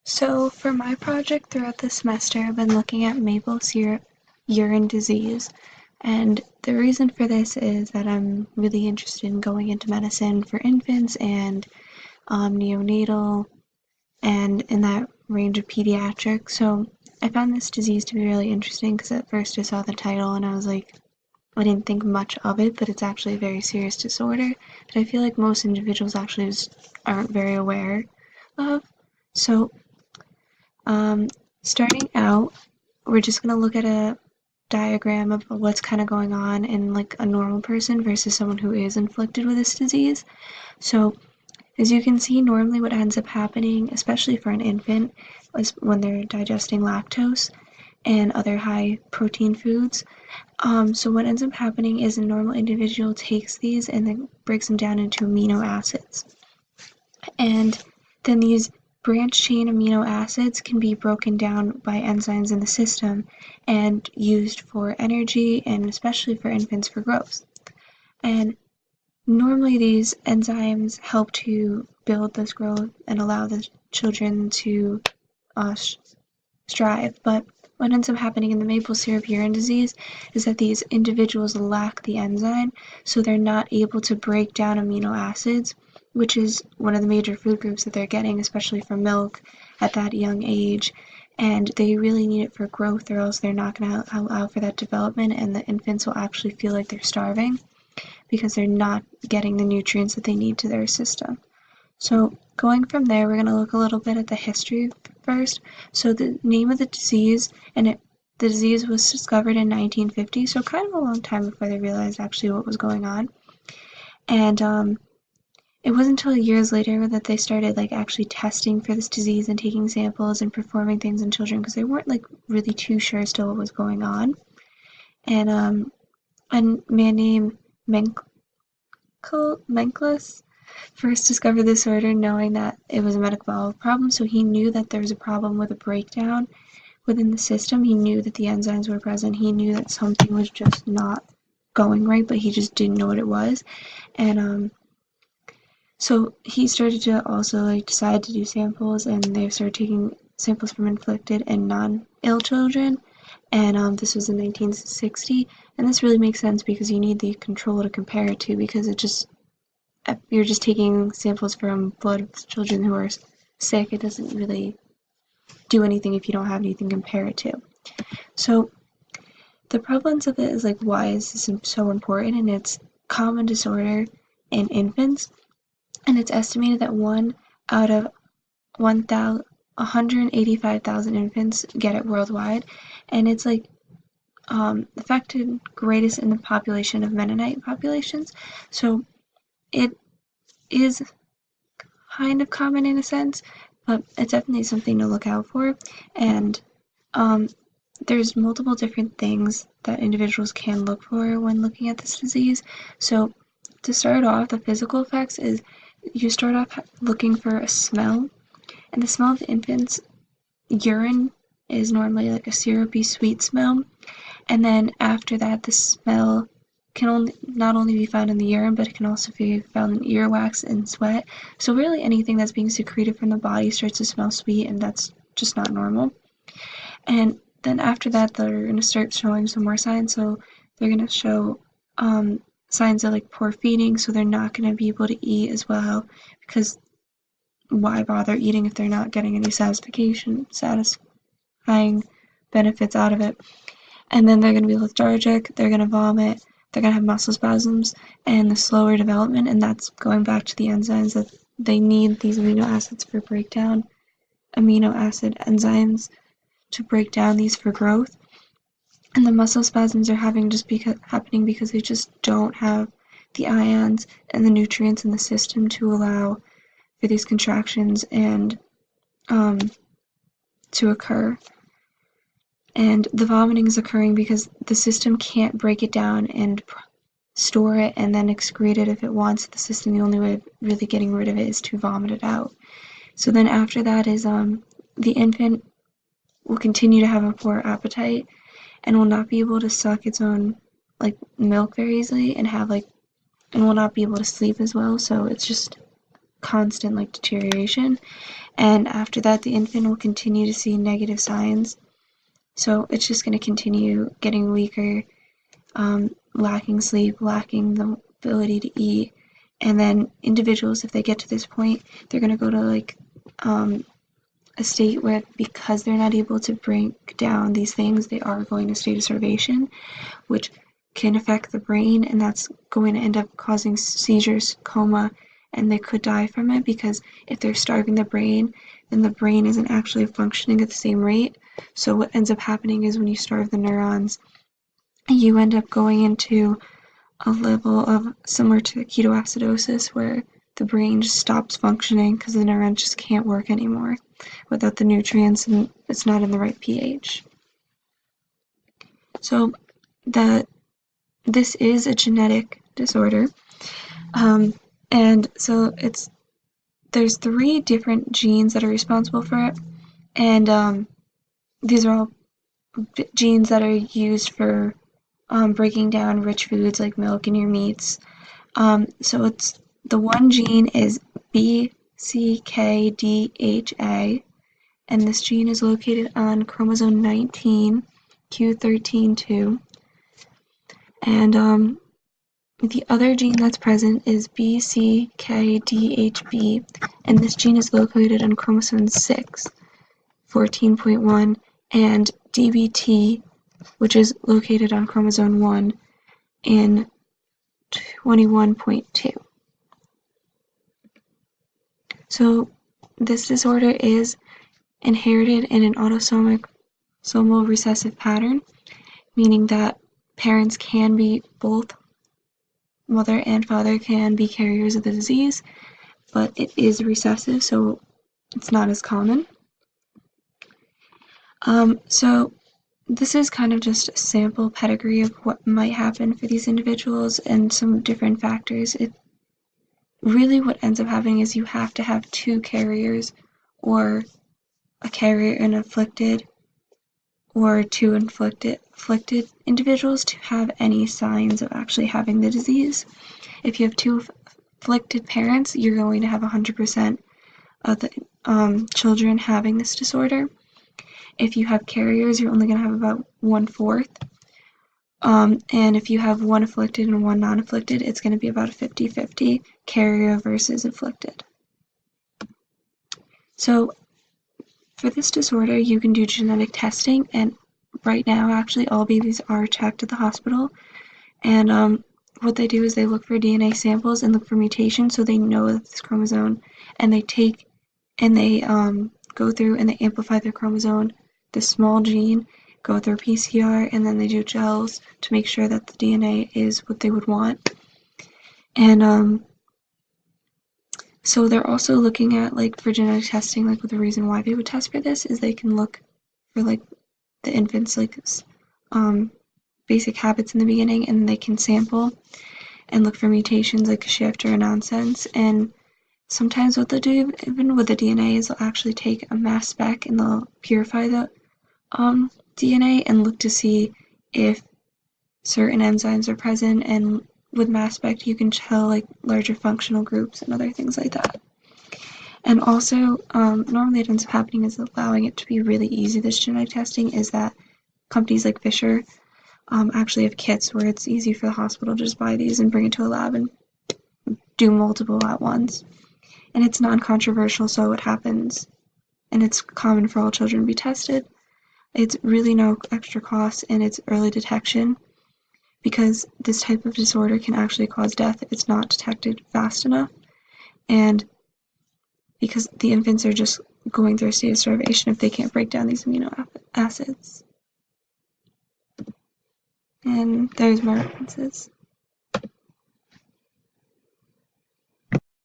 So for my project throughout the semester, I've been looking at maple syrup urine disease. And the reason for this is that I'm really interested in going into medicine for infants and neonatal and in that range of pediatrics. So I found this disease to be really interesting because at first I saw the title and I was like, I didn't think much of it, but it's actually a very serious disorder that I feel like most individuals actually aren't very aware of. So starting out, we're just going to look at a diagram of what's kind of going on in like a normal person versus someone who is inflicted with this disease. So as you can see, normally what ends up happening, especially for an infant, is when they're digesting lactose and other high protein foods. So what ends up happening is a normal individual takes these and then breaks them down into amino acids. And then these branched chain amino acids can be broken down by enzymes in the system and used for energy and especially for infants for growth. And normally these enzymes help to build this growth and allow the children to strive. But what ends up happening in the maple syrup urine disease is that these individuals lack the enzyme, so they're not able to break down amino acids, which is one of the major food groups that they're getting, especially from milk at that young age. And they really need it for growth, or else they're not going to allow for that development, and the infants will actually feel like they're starving because they're not getting the nutrients that they need to their system. So going from there, we're going to look a little bit at the history first. So the name of the disease, the disease was discovered in 1950, so kind of a long time before they realized actually what was going on. And it wasn't until years later that they started like actually testing for this disease and taking samples and performing things in children because they weren't like really too sure still what was going on. And a man named Menklis first discovered this disorder knowing that it was a metabolic problem, so he knew that there was a problem with a breakdown within the system. He knew that the enzymes were present. He knew that something was just not going right, but he just didn't know what it was. And so he started to also like decide to do samples, and they started taking samples from inflicted and non-ill children. And this was in 1960, and this really makes sense because you need the control to compare it to, because you're just taking samples from blood of children who are sick. It doesn't really do anything if you don't have anything to compare it to. So the prevalence of it is like, why is this so important? And it's common disorder in infants, and it's estimated that 1 out of 185,000 infants get it worldwide, and it's like affected greatest in the population of Mennonite populations. So it is kind of common in a sense, but it's definitely something to look out for. And there's multiple different things that individuals can look for when looking at this disease. So to start off, the physical effects is you start off looking for a smell, and the smell of the infant's urine is normally like a syrupy sweet smell. And then after that, the smell can not only be found in the urine, but it can also be found in earwax and sweat. So really anything that's being secreted from the body starts to smell sweet, and that's just not normal. And then after that, they're going to start showing some more signs. So they're going to show signs of like poor feeding, so they're not going to be able to eat as well, because why bother eating if they're not getting any satisfying benefits out of it. And then they're going to be lethargic, they're going to vomit, they're going to have muscle spasms, and the slower development, and that's going back to the enzymes that they need these amino acids for breakdown, amino acid enzymes to break down these for growth. And the muscle spasms are happening because they just don't have the ions and the nutrients in the system to allow for these contractions and to occur. And the vomiting is occurring because the system can't break it down and store it and then excrete it if it wants. The system, the only way of really getting rid of it is to vomit it out. So then after that is the infant will continue to have a poor appetite and will not be able to suck its own milk very easily, and will not be able to sleep as well. So it's just constant like deterioration, and after that the infant will continue to see negative signs. So it's just going to continue getting weaker, lacking sleep, lacking the ability to eat. And then individuals, if they get to this point, they're going to go to like a state where, because they're not able to break down these things, they are going to state of starvation, which can affect the brain, and that's going to end up causing seizures, coma, and they could die from it, because if they're starving the brain, then the brain isn't actually functioning at the same rate. So what ends up happening is when you starve the neurons, you end up going into a level of similar to ketoacidosis, where the brain just stops functioning because the neurons just can't work anymore without the nutrients, and it's not in the right pH. So this is a genetic disorder, and so there's 3 different genes that are responsible for it, and these are all genes that are used for breaking down rich foods like milk and your meats. So it's the one gene is BCKDHA, and this gene is located on chromosome 19, Q13.2. And the other gene that's present is BCKDHB, and this gene is located on chromosome 6, 14.1, and DBT, which is located on chromosome 1 in 21.2. So this disorder is inherited in an autosomal recessive pattern, meaning that parents can be, both mother and father can be carriers of the disease, but it is recessive, so it's not as common. So this is kind of just a sample pedigree of what might happen for these individuals and some different factors. Really what ends up happening is you have to have 2 carriers, or a carrier and afflicted, or 2 afflicted individuals to have any signs of actually having the disease. If you have 2 afflicted parents, you're going to have 100% of the children having this disorder. If you have carriers, you're only going to have about 1/4. And if you have 1 afflicted and 1 non-afflicted, it's going to be about a 50-50 carrier versus afflicted. So for this disorder, you can do genetic testing, and right now, actually, all babies are checked at the hospital. And what they do is they look for DNA samples and look for mutations, so they know that this chromosome, and they go through and they amplify their chromosome, this small gene, go through PCR, and then they do gels to make sure that the DNA is what they would want. And so they're also looking at, like, for genetic testing, like, the reason why they would test for this is they can look for, like, the infant's, like, basic habits in the beginning, and they can sample and look for mutations like a shift or a nonsense. And sometimes what they'll do, even with the DNA, is they'll actually take a mass spec and they'll purify the DNA and look to see if certain enzymes are present, and with mass spec you can tell like larger functional groups and other things like that. And also, normally what ends up happening is allowing it to be really easy, this genetic testing, is that companies like Fisher actually have kits where it's easy for the hospital to just buy these and bring it to a lab and do multiple at once. And it's non-controversial, so it happens, and it's common for all children to be tested. It's really no extra cost, and it's early detection, because this type of disorder can actually cause death if it's not detected fast enough, and because the infants are just going through a state of starvation if they can't break down these amino acids. And there's my references.